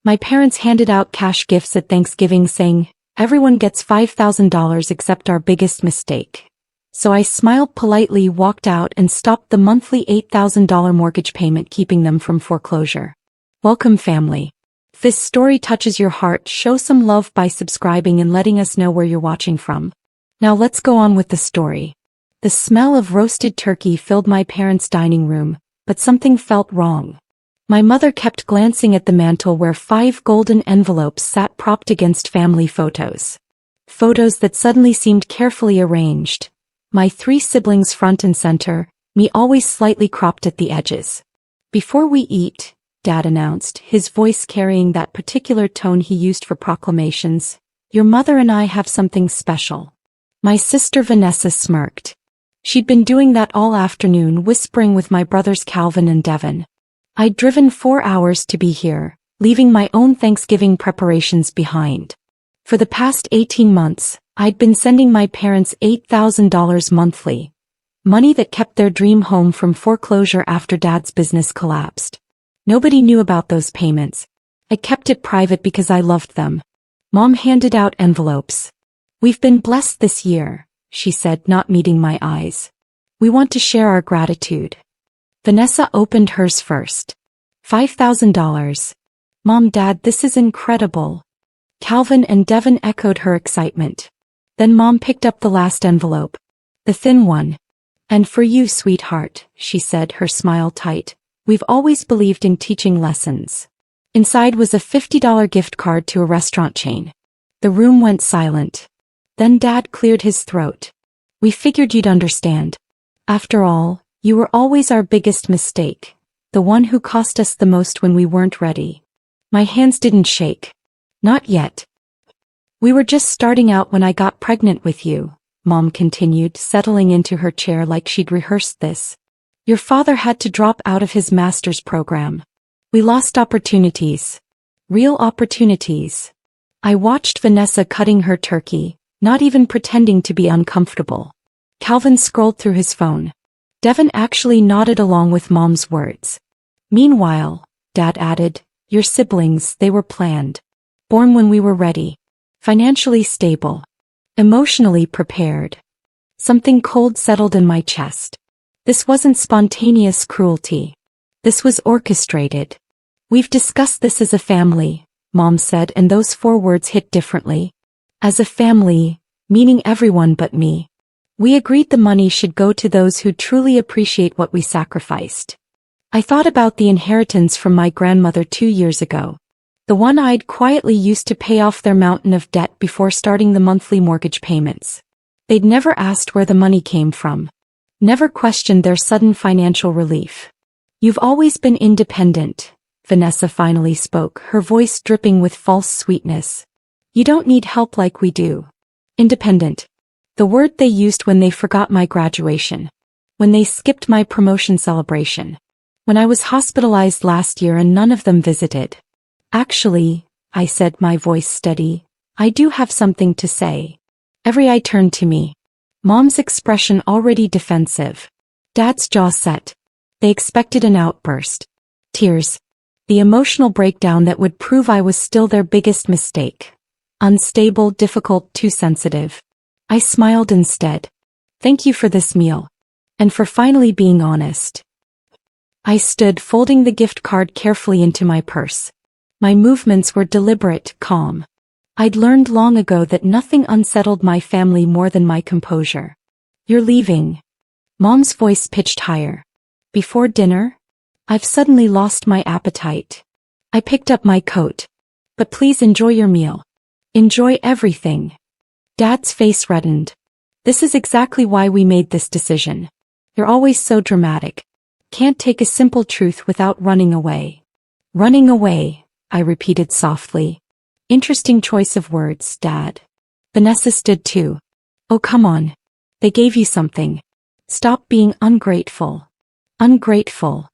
My parents handed out cash gifts at Thanksgiving saying, "Everyone gets $5,000 except our biggest mistake." So I smiled politely, walked out, and stopped the monthly $8,000 mortgage payment, keeping them from foreclosure. Welcome, family. If this story touches your heart, show some love by subscribing and letting us know where you're watching from. Now let's go on with the story. The smell of roasted turkey filled my parents' dining room, but something felt wrong. My mother kept glancing at the mantel where 5 golden envelopes sat propped against family photos. Photos that suddenly seemed carefully arranged. My 3 siblings front and center, me always slightly cropped at the edges. "Before we eat," Dad announced, his voice carrying that particular tone he used for proclamations, "your mother and I have something special." My sister Vanessa smirked. She'd been doing that all afternoon, whispering with my brothers Calvin and Devin. I'd driven 4 hours to be here, leaving my own Thanksgiving preparations behind. For the past 18 months, I'd been sending my parents $8,000 monthly. Money that kept their dream home from foreclosure after Dad's business collapsed. Nobody knew about those payments. I kept it private because I loved them. Mom handed out envelopes. "We've been blessed this year," she said, not meeting my eyes. "We want to share our gratitude." Vanessa opened hers first. $5,000. "Mom, Dad, this is incredible." Calvin and Devin echoed her excitement. Then Mom picked up the last envelope. The thin one. "And for you, sweetheart," she said, her smile tight. "We've always believed in teaching lessons." Inside was a $50 gift card to a restaurant chain. The room went silent. Then Dad cleared his throat. "We figured you'd understand. After all, you were always our biggest mistake, the one who cost us the most when we weren't ready." My hands didn't shake. "Not yet. We were just starting out when I got pregnant with you," Mom continued, settling into her chair like she'd rehearsed this. "Your father had to drop out of his master's program. We lost opportunities. Real opportunities." I watched Vanessa cutting her turkey, not even pretending to be uncomfortable. Calvin scrolled through his phone. Devin actually nodded along with Mom's words. "Meanwhile," Dad added, "your siblings, they were planned. Born when we were ready. Financially stable. Emotionally prepared." Something cold settled in my chest. This wasn't spontaneous cruelty. This was orchestrated. "We've discussed this as a family," Mom said, and those 4 words hit differently. As a family, meaning everyone but me. "We agreed the money should go to those who truly appreciate what we sacrificed." I thought about the inheritance from my grandmother 2 years ago. The one I'd quietly used to pay off their mountain of debt before starting the monthly mortgage payments. They'd never asked where the money came from. Never questioned their sudden financial relief. "You've always been independent," Vanessa finally spoke, her voice dripping with false sweetness. "You don't need help like we do." Independent. The word they used when they forgot my graduation. When they skipped my promotion celebration. When I was hospitalized last year and none of them visited. "Actually," I said, my voice steady, "I do have something to say." Every eye turned to me. Mom's expression already defensive. Dad's jaw set. They expected an outburst. Tears. The emotional breakdown that would prove I was still their biggest mistake. Unstable, difficult, too sensitive. I smiled instead. "Thank you for this meal. And for finally being honest." I stood, folding the gift card carefully into my purse. My movements were deliberate, calm. I'd learned long ago that nothing unsettled my family more than my composure. "You're leaving." Mom's voice pitched higher. "Before dinner?" I've suddenly lost my appetite. I picked up my coat. "But please enjoy your meal. Enjoy everything." Dad's face reddened. "This is exactly why we made this decision. You're always so dramatic. Can't take a simple truth without running away." "Running away," I repeated softly. "Interesting choice of words, Dad." Vanessa stood too. "Oh, come on. They gave you something. Stop being ungrateful." Ungrateful.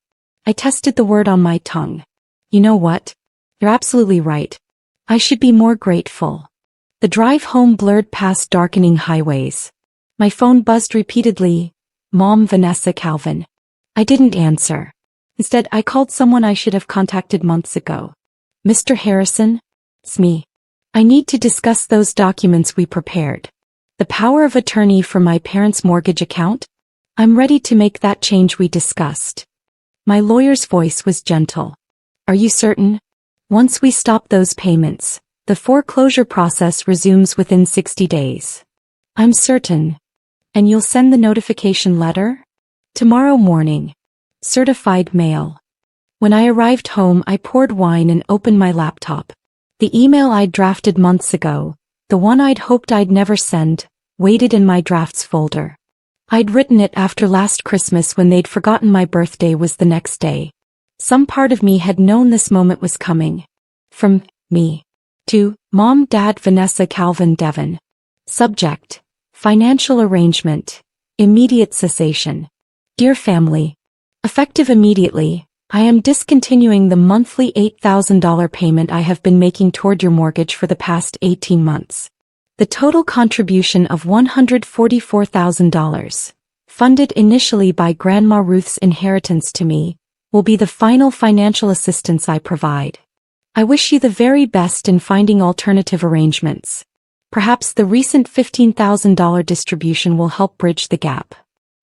I tested the word on my tongue. "You know what? You're absolutely right. I should be more grateful." The drive home blurred past darkening highways. My phone buzzed repeatedly. Mom, Vanessa, Calvin. I didn't answer. Instead, I called someone I should have contacted months ago. Mr. Harrison? It's me. I need to discuss those documents we prepared. The power of attorney for my parents' mortgage account? I'm ready to make that change we discussed. My lawyer's voice was gentle. Are you certain? Once we stop those payments, the foreclosure process resumes within 60 days. I'm certain. And you'll send the notification letter? Tomorrow morning. Certified mail. When I arrived home, I poured wine and opened my laptop. The email I'd drafted months ago, the one I'd hoped I'd never send, waited in my drafts folder. I'd written it after last Christmas when they'd forgotten my birthday was the next day. Some part of me had known this moment was coming. From me. To Mom, Dad, Vanessa, Calvin, Devon. Subject. Financial arrangement. Immediate cessation. Dear family. Effective immediately, I am discontinuing the monthly $8,000 payment I have been making toward your mortgage for the past 18 months. The total contribution of $144,000, funded initially by Grandma Ruth's inheritance to me, will be the final financial assistance I provide. I wish you the very best in finding alternative arrangements. Perhaps the recent $15,000 distribution will help bridge the gap.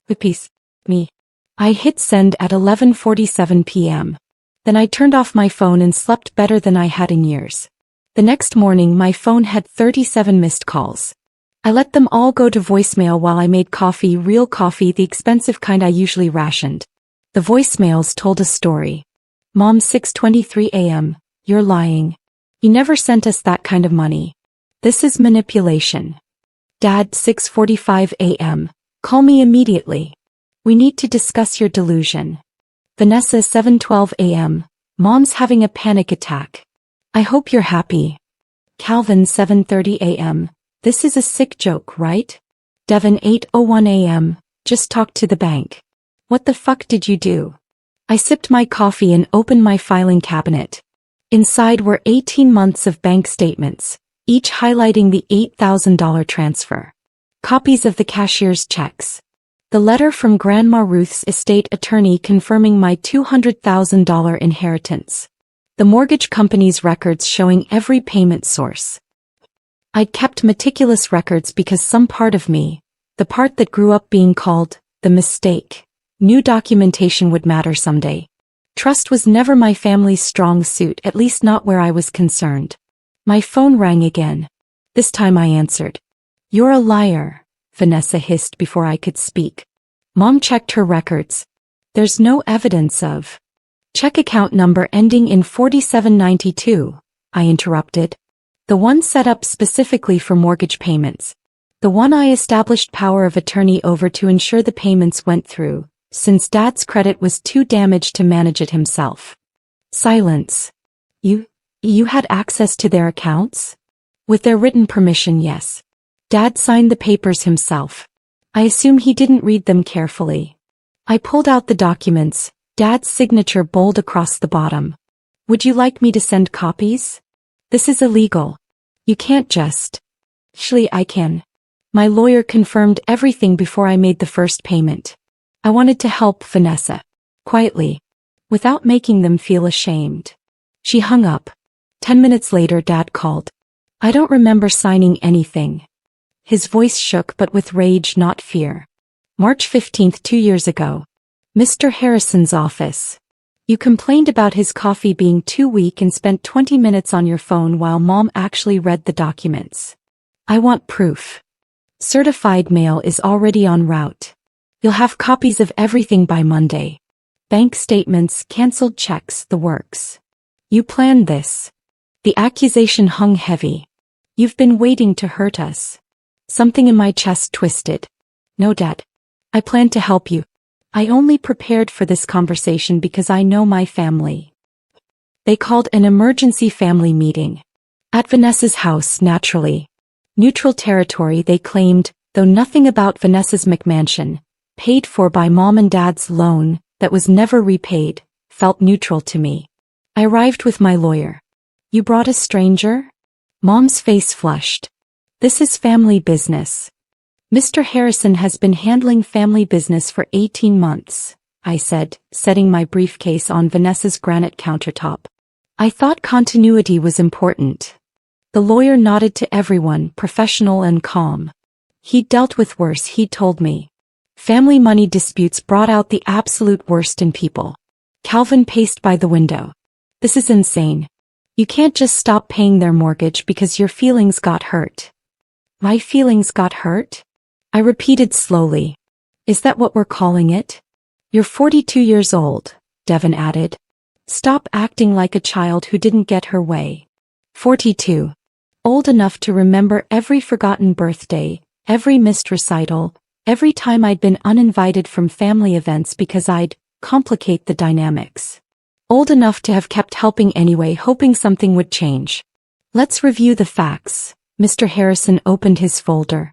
With peace, me. I hit send at 11:47 p.m. Then I turned off my phone and slept better than I had in years. The next morning my phone had 37 missed calls. I let them all go to voicemail while I made coffee, real coffee, the expensive kind I usually rationed. The voicemails told a story. Mom, 6:23 a.m. You're lying. You never sent us that kind of money. This is manipulation. Dad, 6:45 a.m. Call me immediately. We need to discuss your delusion. Vanessa, 7:12 a.m. Mom's having a panic attack. I hope you're happy. Calvin, 7:30 a.m. This is a sick joke, right? Devon, 8:01 a.m. Just talked to the bank. What the fuck did you do? I sipped my coffee and opened my filing cabinet. Inside were 18 months of bank statements, each highlighting the $8,000 transfer. Copies of the cashier's checks. The letter from Grandma Ruth's estate attorney confirming my $200,000 inheritance. The mortgage company's records showing every payment source. I'd kept meticulous records because some part of me, the part that grew up being called the mistake, knew documentation would matter someday. Trust was never my family's strong suit, at least not where I was concerned. My phone rang again. This time I answered. You're a liar, Vanessa hissed before I could speak. Mom checked her records. There's no evidence of. Check account number ending in 4792, I interrupted. The one set up specifically for mortgage payments. The one I established power of attorney over to ensure the payments went through, since Dad's credit was too damaged to manage it himself. Silence. You had access to their accounts? With their written permission, yes. Dad signed the papers himself. I assume he didn't read them carefully. I pulled out the documents, Dad's signature bold across the bottom. Would you like me to send copies? This is illegal. You can't just. Actually, I can. My lawyer confirmed everything before I made the first payment. I wanted to help Vanessa. Quietly. Without making them feel ashamed. She hung up. 10 minutes later, Dad called. I don't remember signing anything. His voice shook, but with rage, not fear. March 15th, 2 years ago. Mr. Harrison's office. You complained about his coffee being too weak and spent 20 minutes on your phone while Mom actually read the documents. I want proof. Certified mail is already en route. You'll have copies of everything by Monday. Bank statements, canceled checks, the works. You planned this. The accusation hung heavy. You've been waiting to hurt us. Something in my chest twisted. No, Dad. I planned to help you. I only prepared for this conversation because I know my family. They called an emergency family meeting. At Vanessa's house, naturally. Neutral territory, they claimed, though nothing about Vanessa's McMansion, paid for by Mom and Dad's loan, that was never repaid, felt neutral to me. I arrived with my lawyer. You brought a stranger? Mom's face flushed. This is family business. Mr. Harrison has been handling family business for 18 months, I said, setting my briefcase on Vanessa's granite countertop. I thought continuity was important. The lawyer nodded to everyone, professional and calm. He'd dealt with worse, he told me. Family money disputes brought out the absolute worst in people. Calvin paced by the window. This is insane. You can't just stop paying their mortgage because your feelings got hurt. My feelings got hurt? I repeated slowly. Is that what we're calling it? You're 42 years old, Devon added. Stop acting like a child who didn't get her way. 42. Old enough to remember every forgotten birthday, every missed recital, every time I'd been uninvited from family events because I'd complicate the dynamics. Old enough to have kept helping anyway, hoping something would change. Let's review the facts. Mr. Harrison opened his folder.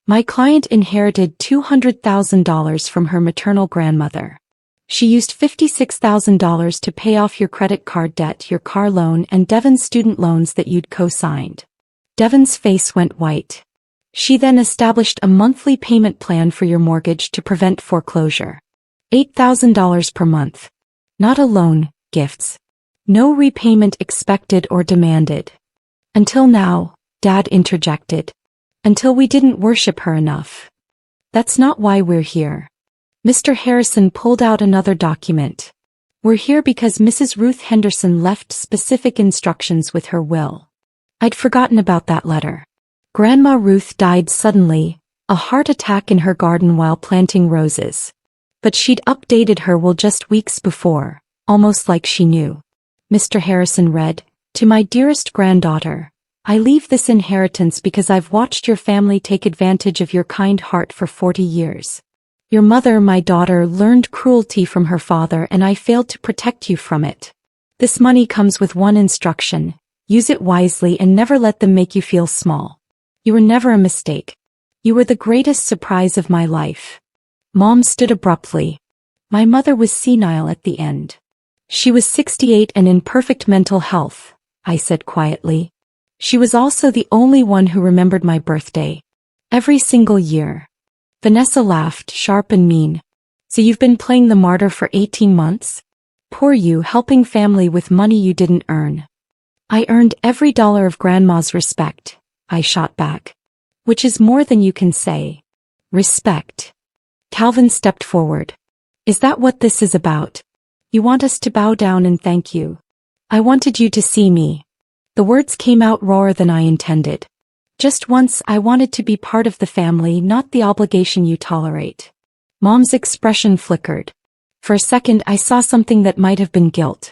My client inherited $200,000 from her maternal grandmother. She used $56,000 to pay off your credit card debt, your car loan, and Devon's student loans that you'd co-signed. Devon's face went white. She then established a monthly payment plan for your mortgage to prevent foreclosure. $8,000 per month. Not a loan, gifts. No repayment expected or demanded. Until now, Dad interjected. Until we didn't worship her enough. That's not why we're here. Mr. Harrison pulled out another document. We're here because Mrs. Ruth Henderson left specific instructions with her will. I'd forgotten about that letter. Grandma Ruth died suddenly, a heart attack in her garden while planting roses. But she'd updated her will just weeks before, almost like she knew. Mr. Harrison read, To my dearest granddaughter, I leave this inheritance because I've watched your family take advantage of your kind heart for 40 years. Your mother, my daughter, learned cruelty from her father and I failed to protect you from it. This money comes with one instruction. Use it wisely and never let them make you feel small. You were never a mistake. You were the greatest surprise of my life. Mom stood abruptly. My mother was senile at the end. She was 68 and in perfect mental health, I said quietly. She was also the only one who remembered my birthday. Every single year. Vanessa laughed, sharp and mean. So you've been playing the martyr for 18 months? Poor you, helping family with money you didn't earn. I earned every dollar of Grandma's respect, I shot back. Which is more than you can say. Respect. Calvin stepped forward. Is that what this is about? You want us to bow down and thank you? I wanted you to see me. The words came out rawer than I intended. Just once I wanted to be part of the family, not the obligation you tolerate. Mom's expression flickered. For a second I saw something that might have been guilt.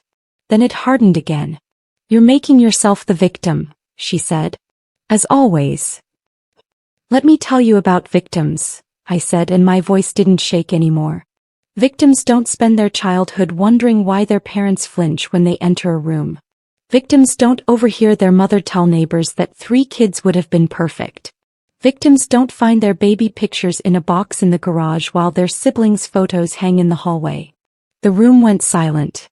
Then it hardened again. You're making yourself the victim, she said. As always. Let me tell you about victims, I said, and my voice didn't shake anymore. Victims don't spend their childhood wondering why their parents flinch when they enter a room. Victims don't overhear their mother tell neighbors that 3 kids would have been perfect. Victims don't find their baby pictures in a box in the garage while their siblings' photos hang in the hallway. The room went silent.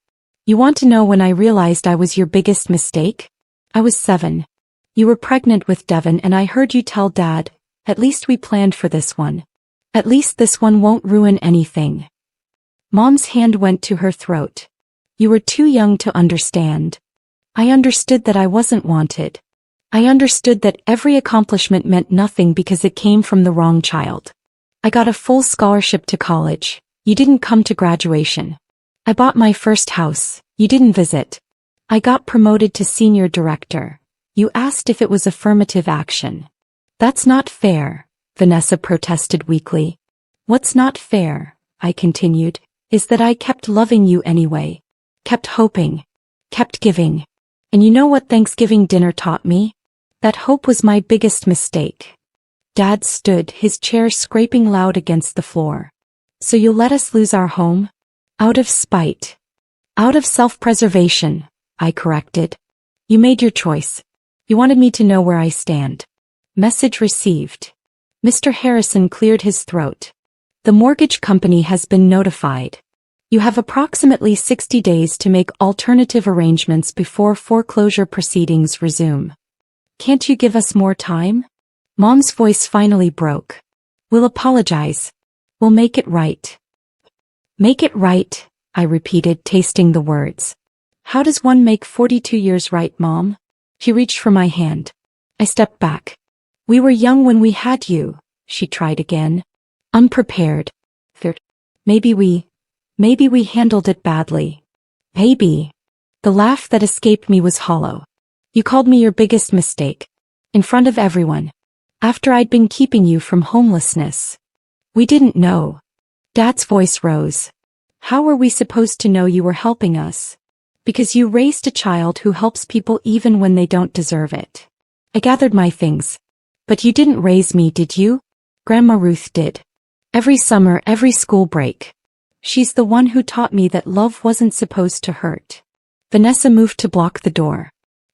You want to know when I realized I was your biggest mistake? I was 7. You were pregnant with Devon and I heard you tell Dad, at least we planned for this one. At least this one won't ruin anything. Mom's hand went to her throat. You were too young to understand. I understood that I wasn't wanted. I understood that every accomplishment meant nothing because it came from the wrong child. I got a full scholarship to college. You didn't come to graduation. I bought my first house. You didn't visit. I got promoted to senior director. You asked if it was affirmative action. That's not fair, Vanessa protested weakly. What's not fair, I continued, is that I kept loving you anyway. Kept hoping. Kept giving. And you know what Thanksgiving dinner taught me? That hope was my biggest mistake. Dad stood, his chair scraping loud against the floor. So you'll let us lose our home? Out of spite. Out of self-preservation, I corrected. You made your choice. You wanted me to know where I stand. Message received. Mr. Harrison cleared his throat. The mortgage company has been notified. You have approximately 60 days to make alternative arrangements before foreclosure proceedings resume. Can't you give us more time? Mom's voice finally broke. We'll apologize. We'll make it right. Make it right, I repeated, tasting the words. How does one make 42 years right, Mom? She reached for my hand. I stepped back. We were young when we had you, she tried again. Unprepared. Maybe we handled it badly. Maybe. The laugh that escaped me was hollow. You called me your biggest mistake. In front of everyone. After I'd been keeping you from homelessness. We didn't know. Dad's voice rose. How were we supposed to know you were helping us? Because you raised a child who helps people even when they don't deserve it. I gathered my things. But you didn't raise me, did you? Grandma Ruth did. Every summer, every school break. She's the one who taught me that love wasn't supposed to hurt. Vanessa moved to block the door.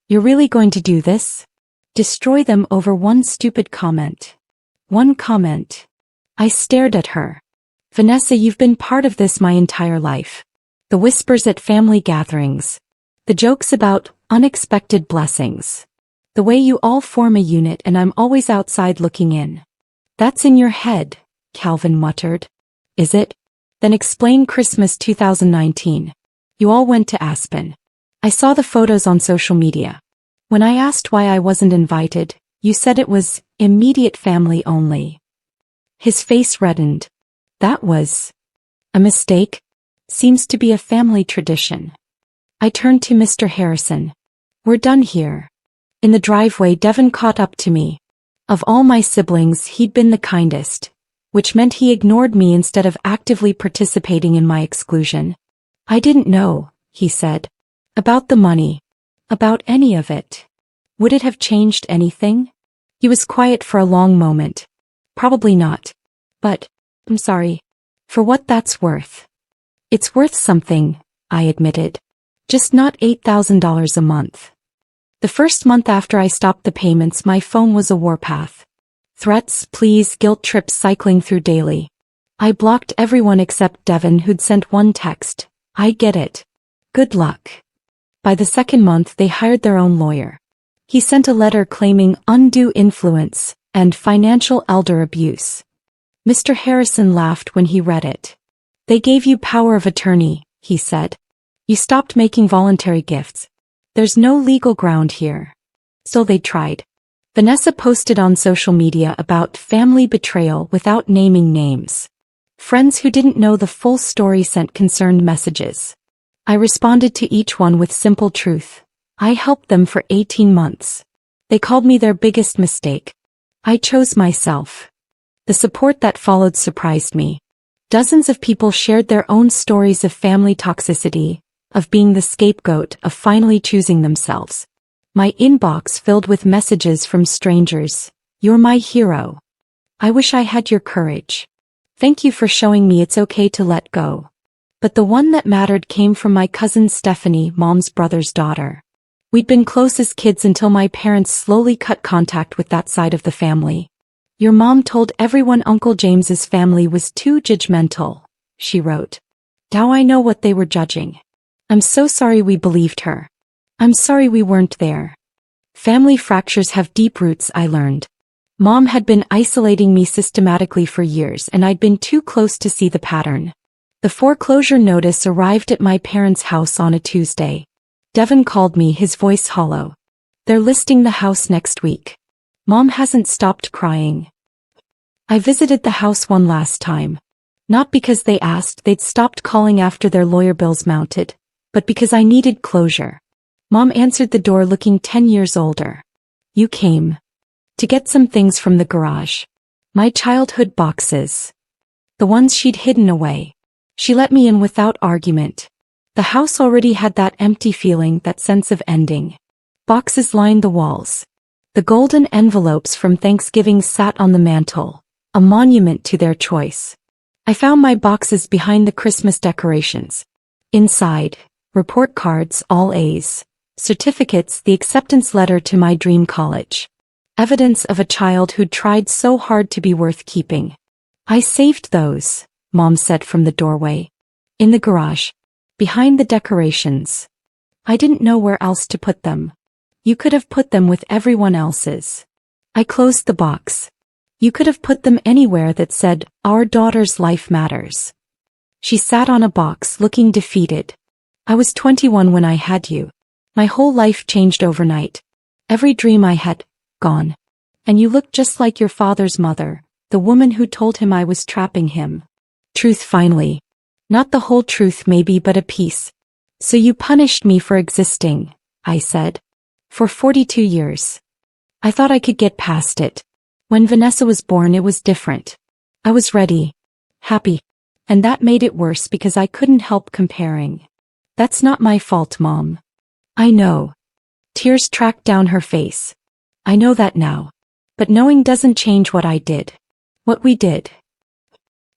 You're really going to do this? Destroy them over one stupid comment. One comment. I stared at her. Vanessa, you've been part of this my entire life. The whispers at family gatherings. The jokes about unexpected blessings. The way you all form a unit and I'm always outside looking in. That's in your head, Calvin muttered. Is it? Then explain Christmas 2019. You all went to Aspen. I saw the photos on social media. When I asked why I wasn't invited, you said it was immediate family only. His face reddened. That was a mistake. Seems to be a family tradition. I turned to Mr. Harrison. We're done here. In the driveway, Devin caught up to me. Of all my siblings, he'd been the kindest, which meant he ignored me instead of actively participating in my exclusion. I didn't know, he said. About the money. About any of it. Would it have changed anything? He was quiet for a long moment. Probably not. But, I'm sorry. For what that's worth. It's worth something, I admitted. Just not $8,000 a month. The first month after I stopped the payments, my phone was a warpath. Threats, pleas, guilt trips cycling through daily. I blocked everyone except Devin, who'd sent one text. I get it. Good luck. By the second month, they hired their own lawyer. He sent a letter claiming undue influence and financial elder abuse. Mr. Harrison laughed when he read it. They gave you power of attorney, he said. You stopped making voluntary gifts. There's no legal ground here. Still, they tried. Vanessa posted on social media about family betrayal without naming names. Friends who didn't know the full story sent concerned messages. I responded to each one with simple truth. I helped them for 18 months. They called me their biggest mistake. I chose myself. The support that followed surprised me. Dozens of people shared their own stories of family toxicity, of being the scapegoat, of finally choosing themselves. My inbox filled with messages from strangers. You're my hero. I wish I had your courage. Thank you for showing me it's okay to let go. But the one that mattered came from my cousin Stephanie, Mom's brother's daughter. We'd been close as kids until my parents slowly cut contact with that side of the family. Your mom told everyone Uncle James's family was too judgmental, she wrote. Now I know what they were judging. I'm so sorry we believed her. I'm sorry we weren't there. Family fractures have deep roots, I learned. Mom had been isolating me systematically for years, and I'd been too close to see the pattern. The foreclosure notice arrived at my parents' house on a Tuesday. Devin called me, his voice hollow. They're listing the house next week. Mom hasn't stopped crying. I visited the house one last time. Not because they asked, they'd stopped calling after their lawyer bills mounted, but because I needed closure. Mom answered the door looking 10 years older. You came. To get some things from the garage. My childhood boxes. The ones she'd hidden away. She let me in without argument. The house already had that empty feeling, that sense of ending. Boxes lined the walls. The golden envelopes from Thanksgiving sat on the mantel, a monument to their choice. I found my boxes behind the Christmas decorations. Inside, report cards, all A's, certificates, the acceptance letter to my dream college. Evidence of a child who'd tried so hard to be worth keeping. I saved those, Mom said from the doorway. In the garage. Behind the decorations. I didn't know where else to put them. You could have put them with everyone else's. I closed the box. You could have put them anywhere that said, Our daughter's life matters. She sat on a box looking defeated. I was 21 when I had you. My whole life changed overnight. Every dream I had, gone. And you looked just like your father's mother, the woman who told him I was trapping him. Truth finally. Not the whole truth maybe, but a piece. So you punished me for existing, I said. For 42 years. I thought I could get past it. When Vanessa was born it was different. I was ready. Happy. And that made it worse because I couldn't help comparing. That's not my fault, Mom. I know. Tears tracked down her face. I know that now. But knowing doesn't change what I did. What we did.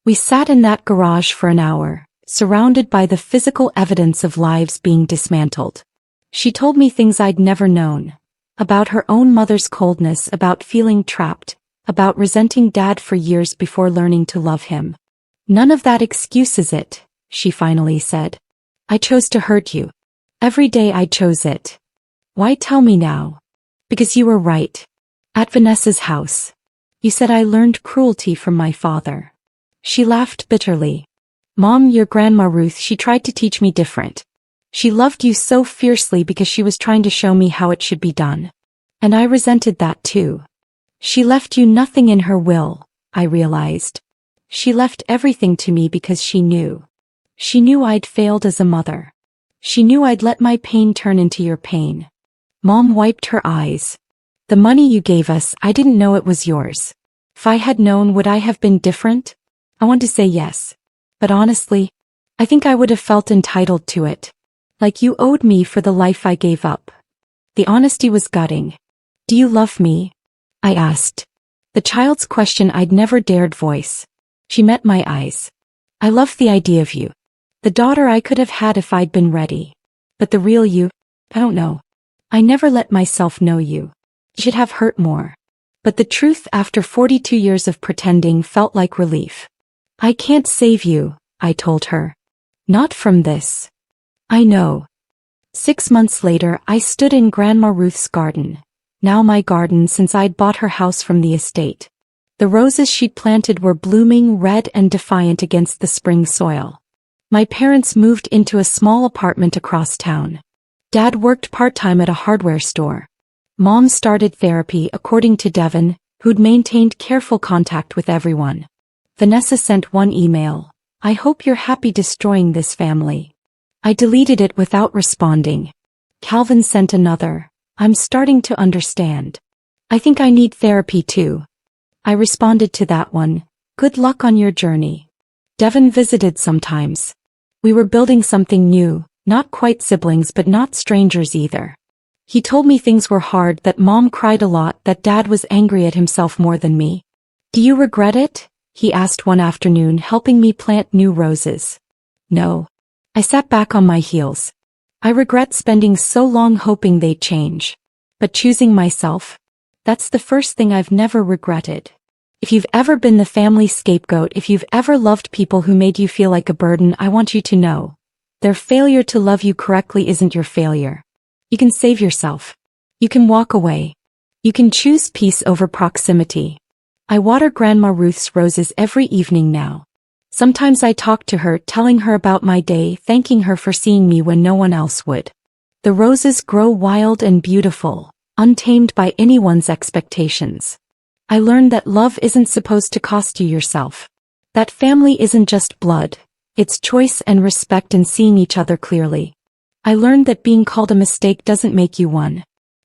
We sat in that garage for an hour, surrounded by the physical evidence of lives being dismantled. She told me things I'd never known. About her own mother's coldness, about feeling trapped, about resenting Dad for years before learning to love him. None of that excuses it, she finally said. I chose to hurt you. Every day I chose it. Why tell me now? Because you were right. At Vanessa's house. You said I learned cruelty from my father. She laughed bitterly. Mom, your Grandma Ruth, she tried to teach me different. She loved you so fiercely because she was trying to show me how it should be done. And I resented that too. She left you nothing in her will, I realized. She left everything to me because she knew. She knew I'd failed as a mother. She knew I'd let my pain turn into your pain. Mom wiped her eyes. The money you gave us, I didn't know it was yours. If I had known, would I have been different? I want to say yes. But honestly, I think I would have felt entitled to it. Like you owed me for the life I gave up. The honesty was gutting. Do you love me? I asked. The child's question I'd never dared voice. She met my eyes. I love the idea of you. The daughter I could have had if I'd been ready. But the real you, I don't know. I never let myself know you. It should have hurt more. But the truth after 42 years of pretending felt like relief. I can't save you, I told her. Not from this. I know. 6 months later I stood in Grandma Ruth's garden. Now my garden since I'd bought her house from the estate. The roses she'd planted were blooming red and defiant against the spring soil. My parents moved into a small apartment across town. Dad worked part-time at a hardware store. Mom started therapy according to Devon, who'd maintained careful contact with everyone. Vanessa sent one email. I hope you're happy destroying this family. I deleted it without responding. Calvin sent another. I'm starting to understand. I think I need therapy too. I responded to that one. Good luck on your journey. Devon visited sometimes. We were building something new, not quite siblings but not strangers either. He told me things were hard, that Mom cried a lot, that Dad was angry at himself more than me. Do you regret it? He asked one afternoon, helping me plant new roses. No. I sat back on my heels. I regret spending so long hoping they'd change. But choosing myself? That's the first thing I've never regretted. If you've ever been the family scapegoat, if you've ever loved people who made you feel like a burden, I want you to know. Their failure to love you correctly isn't your failure. You can save yourself. You can walk away. You can choose peace over proximity. I water Grandma Ruth's roses every evening now. Sometimes I talk to her, telling her about my day, thanking her for seeing me when no one else would. The roses grow wild and beautiful, untamed by anyone's expectations. I learned that love isn't supposed to cost you yourself. That family isn't just blood, it's choice and respect and seeing each other clearly. I learned that being called a mistake doesn't make you one.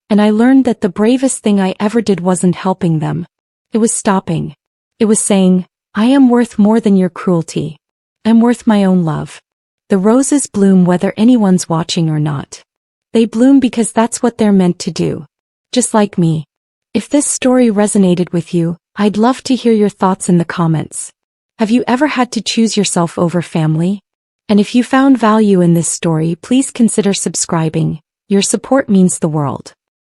And I learned that the bravest thing I ever did wasn't helping them. It was stopping. It was saying, I am worth more than your cruelty. I'm worth my own love. The roses bloom whether anyone's watching or not. They bloom because that's what they're meant to do. Just like me. If this story resonated with you, I'd love to hear your thoughts in the comments. Have you ever had to choose yourself over family? And if you found value in this story, please consider subscribing. Your support means the world.